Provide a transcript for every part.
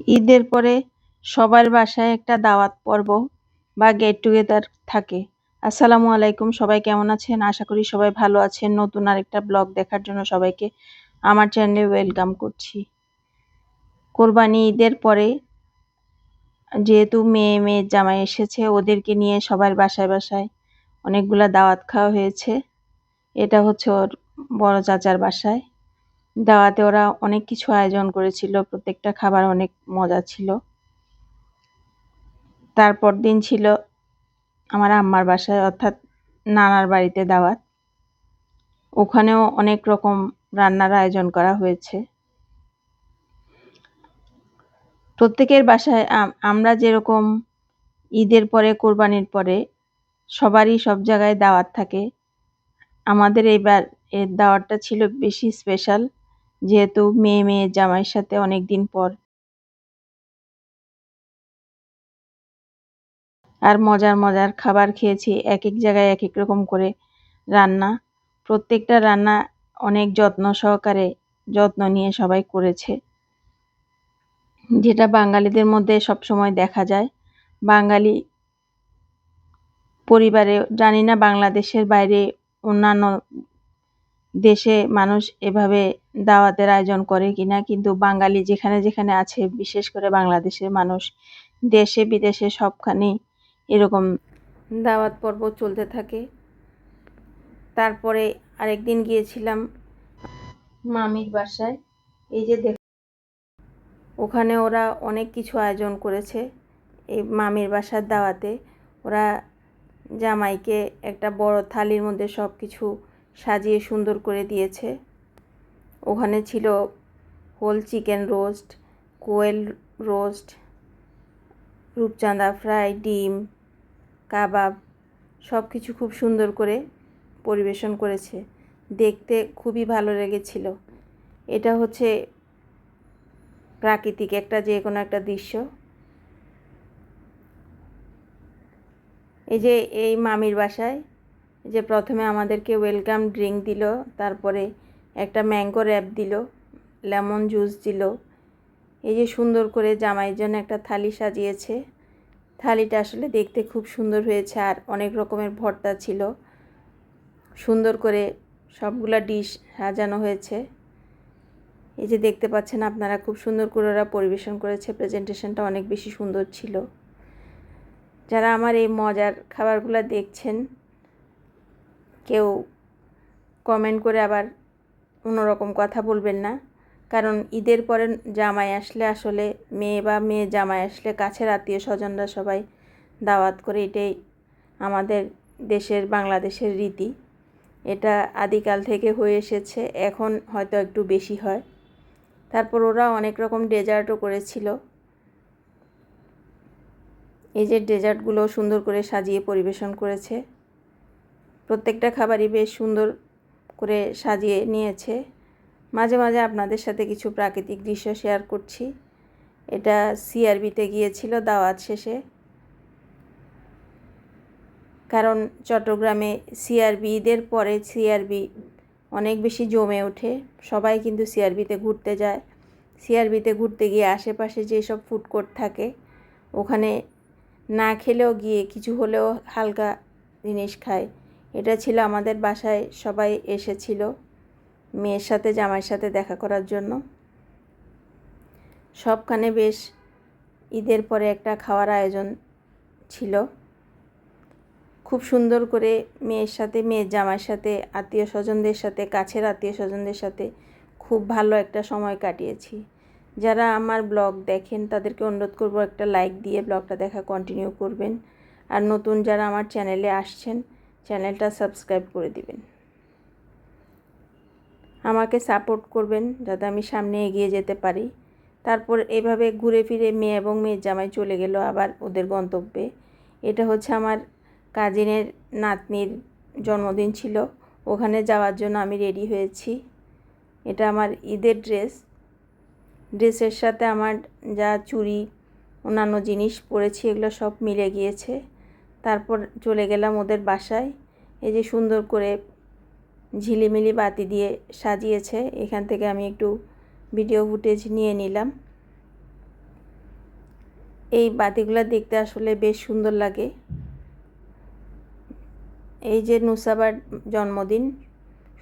ঈদের পরে সবার বাসায় একটা দাওয়াত পর্ব বা গেট টুগেদার থাকে। আসসালামু আলাইকুম, সবাই কেমন আছেন? আশা করি সবাই ভালো আছেন। নতুন আরেকটা ব্লগ দেখার জন্য সবাইকে আমার চ্যানেলে ওয়েলকাম করছি। কোরবানি ঈদের পরে যেহেতু মেয়ের জামাই এসেছে, ওদেরকে নিয়ে সবার বাসায় বাসায় অনেকগুলা দাওয়াত খাওয়া হয়েছে। এটা হচ্ছে ওর বড় চাচার বাসায়। দাওয়াতে ওরা অনেক কিছু আয়োজন করেছিল, প্রত্যেকটা খাবার অনেক মজা ছিল। তারপর দিন ছিল আমার আম্মার বাসায়, অর্থাৎ নানার বাড়িতে দাওয়াত। ওখানেও অনেক রকম রান্নার আয়োজন করা হয়েছে। প্রত্যেকের বাসায় আমরা যেরকম ঈদের পরে কোরবানির পরে সবারই সব জায়গায় দাওয়াত থাকে, আমাদের এইবার এর দাওয়াতটা ছিল বেশি স্পেশাল, যেহেতু মেয়ে জামাইয়ের সাথে অনেক দিন পর আর মজার খাবার খেয়েছি। এক এক জায়গায় এক এক রকম করে রান্না, প্রত্যেকটা রান্না অনেক যত্ন সহকারে যত্ন নিয়ে সবাই করেছে, যেটা বাঙালিদের মধ্যে সবসময় দেখা যায়। বাঙালি পরিবারে, জানি না বাংলাদেশের বাইরে অন্যান্য দেশে মানুষ এভাবে দাওয়াতের আয়োজন করে কিনা, কিন্তু বাঙালি যেখানে যেখানে আছে, বিশেষ করে বাংলাদেশের মানুষ, দেশে বিদেশে সবখানেই এরকম দাওয়াত পর্ব চলতে থাকে। তারপরে আরেকদিন গিয়েছিলাম মামির বাসায়। এই যে ওখানে ওরা অনেক কিছু আয়োজন করেছে। এই মামির বাসার দাওয়াতে ওরা জামাইকে একটা বড় থালির মধ্যে সব কিছু সাজিয়ে সুন্দর করে দিয়েছে। ওখানে ছিল হোল চিকেন রোস্ট, কোয়েল রোস্ট, রূপচাঁদা ফ্রাই, ডিম, কাবাব, সব কিছু খুব সুন্দর করে পরিবেশন করেছে। দেখতে খুবই ভালো লেগেছিল। এটা হচ্ছে প্রাকৃতিক একটা যে কোনো একটা দৃশ্য। এই যে এই মামির বাসায় যে প্রথমে আমাদেরকে ওয়েলকাম ড্রিঙ্ক দিল, তারপরে একটা ম্যাঙ্গো র্যাপ দিল, লেমন জুস দিল। এই যে সুন্দর করে জামাইয়ের জন্য একটা থালি সাজিয়েছে। থালিটা আসলে দেখতে খুব সুন্দর হয়েছে, আর অনেক রকমের ভর্তা ছিল। সুন্দর করে সবগুলা ডিশ সাজানো হয়েছে। এই যে দেখতে পাচ্ছেন আপনারা, খুব সুন্দর করে ওরা পরিবেশন করেছে। প্রেজেন্টেশনটা অনেক বেশি সুন্দর ছিল। যারা আমার এই মজার খাবারগুলো দেখছেন, কেউ কমেন্ট করে আবার অন্যরকম কথা বলবেন না, কারণ ঈদের পরে জামাই আসলে, আসলে মেয়ে জামাই আসলে কাছের আত্মীয় স্বজনরা সবাই দাওয়াত করে। এটাই আমাদের দেশের, বাংলাদেশের রীতি। এটা আদিকাল থেকে হয়ে এসেছে, এখন হয়তো একটু বেশি হয়। তারপর ওরা অনেক রকম ডেজার্টও করেছিল। এই যে ডেজার্টগুলো সুন্দর করে সাজিয়ে পরিবেশন করেছে। প্রত্যেকটা খাবারই বেশ সুন্দর করে সাজিয়ে নিয়েছে। মাঝে মাঝে আপনাদের সাথে কিছু প্রাকৃতিক দৃশ্য শেয়ার করছি। এটা সিআরবিতে গিয়েছিল দাওয়াত শেষে, কারণ চট্টগ্রামে সিআরবি ঈদের পরে সিআরবি অনেক বেশি জমে ওঠে। সবাই কিন্তু সিআরবিতে ঘুরতে যায়। সিআরবিতে ঘুরতে গিয়ে আশেপাশে যেসব ফুড কোর্ট থাকে, ওখানে না খেলেও গিয়ে কিছু হলেও হালকা জিনিস খায়। এটা ছিল আমাদের বাসায় সবাই এসেছিল মেয়ের সাথে জামাইয়ের সাথে দেখা করার জন্য। সবখানে বেশ ঈদের পরে একটা খাওয়ার আয়োজন ছিল। খুব সুন্দর করে মেয়ের জামাইয়ের সাথে, আত্মীয় স্বজনদের সাথে, কাছের আত্মীয় স্বজনদের সাথে খুব ভালো একটা সময় কাটিয়েছি। যারা আমার ব্লগ দেখেন তাদেরকে অনুরোধ করব একটা লাইক দিয়ে ব্লগটা দেখা কন্টিনিউ করবেন। আর নতুন যারা আমার চ্যানেলে আসছেন, চ্যানেলটা সাবস্ক্রাইব করে দিবেন। আমাকে সাপোর্ট করবেন যাতে আমি সামনে এগিয়ে যেতে পারি। তারপর এভাবে ঘুরে ফিরে মেয়ে এবং মেয়ের জামাই চলে গেল আবার ওদের গন্তব্যে। এটা হচ্ছে আমার কাজিনের নাতনির জন্মদিন ছিল, ওখানে যাওয়ার জন্য আমি রেডি হয়েছি। এটা আমার ঈদের ড্রেসের সাথে আমার যা চুড়ি, অন্যান্য জিনিস পরেছি, এগুলো সব মিলে গিয়েছে। তারপর চলে গেলাম ওদের বাসায়। এই যে সুন্দর করে ঝিলিমিলি বাতি দিয়ে সাজিয়েছে, এখান থেকে আমি একটু ভিডিও ফুটেজ নিয়ে নিলাম। এই বাতিগুলো দেখতে আসলে বেশ সুন্দর লাগে। এই যে নুসাবার জন্মদিন,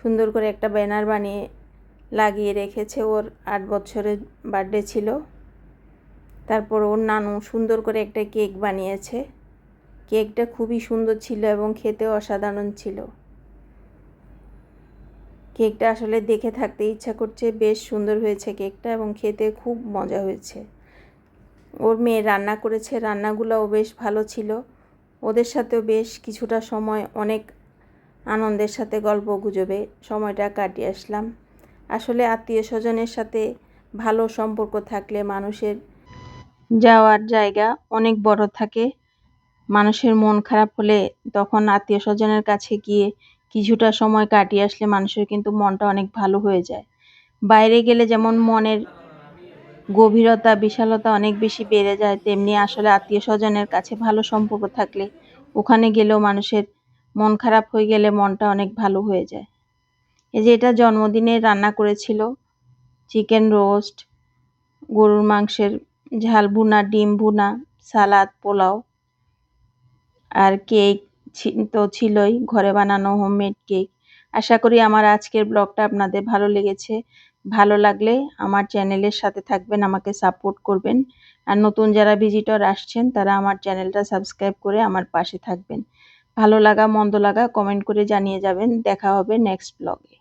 সুন্দর করে একটা ব্যানার বানিয়ে লাগিয়ে রেখেছে। ওর 8 বছরের বার্থডে ছিল। তারপর ওর নানু সুন্দর করে একটা কেক বানিয়েছে। কেকটা খুবই সুন্দর ছিল এবং খেতেও অসাধারণ ছিল। কেকটা আসলে দেখে থাকতে ইচ্ছা করছে। বেশ সুন্দর হয়েছে কেকটা এবং খেতে খুব মজা হয়েছে। ওর মেয়ে রান্না করেছে, রান্নাগুলোও বেশ ভালো ছিল। ওদের সাথেও বেশ কিছুটা সময় অনেক আনন্দের সাথে গল্প গুজবে সময়টা কাটিয়ে আসলাম। আসলে আত্মীয় স্বজনের সাথে ভালো সম্পর্ক থাকলে মানুষের যাওয়ার জায়গা অনেক বড় থাকে। মানুষের মন খারাপ হলে তখন আত্মীয় স্বজনের কাছে গিয়ে কিছুটা সময় কাটিয়ে আসলে মানুষের কিন্তু মনটা অনেক ভালো হয়ে যায়। বাইরে গেলে যেমন মনের গভীরতা বিশালতা অনেক বেশি বেড়ে যায়, তেমনি আসলে আত্মীয় স্বজনের কাছে ভালো সম্পর্ক থাকলে ওখানে গেলেও মানুষের মন খারাপ হয়ে গেলে মনটা অনেক ভালো হয়ে যায়। এই যে এটা জন্মদিনে রান্না করেছিল চিকেন রোস্ট, গরুর মাংসের ঝাল ভুনা, ডিম ভুনা, সালাদ, পোলাও আর কেক তো ছিলই, ঘরে বানানো হোমমেড কেক। আশা করি আমার আজকের ব্লগটা আপনাদের ভালো লেগেছে। ভালো লাগলে আমার চ্যানেলের সাথে থাকবেন, আমাকে সাপোর্ট করবেন। আর নতুন যারা ভিজিটর আসছেন তারা আমার চ্যানেলটা সাবস্ক্রাইব করে আমার পাশে থাকবেন। ভালো লাগা মন্দ লাগা কমেন্ট করে জানিয়ে যাবেন। দেখা হবে নেক্সট ব্লগে।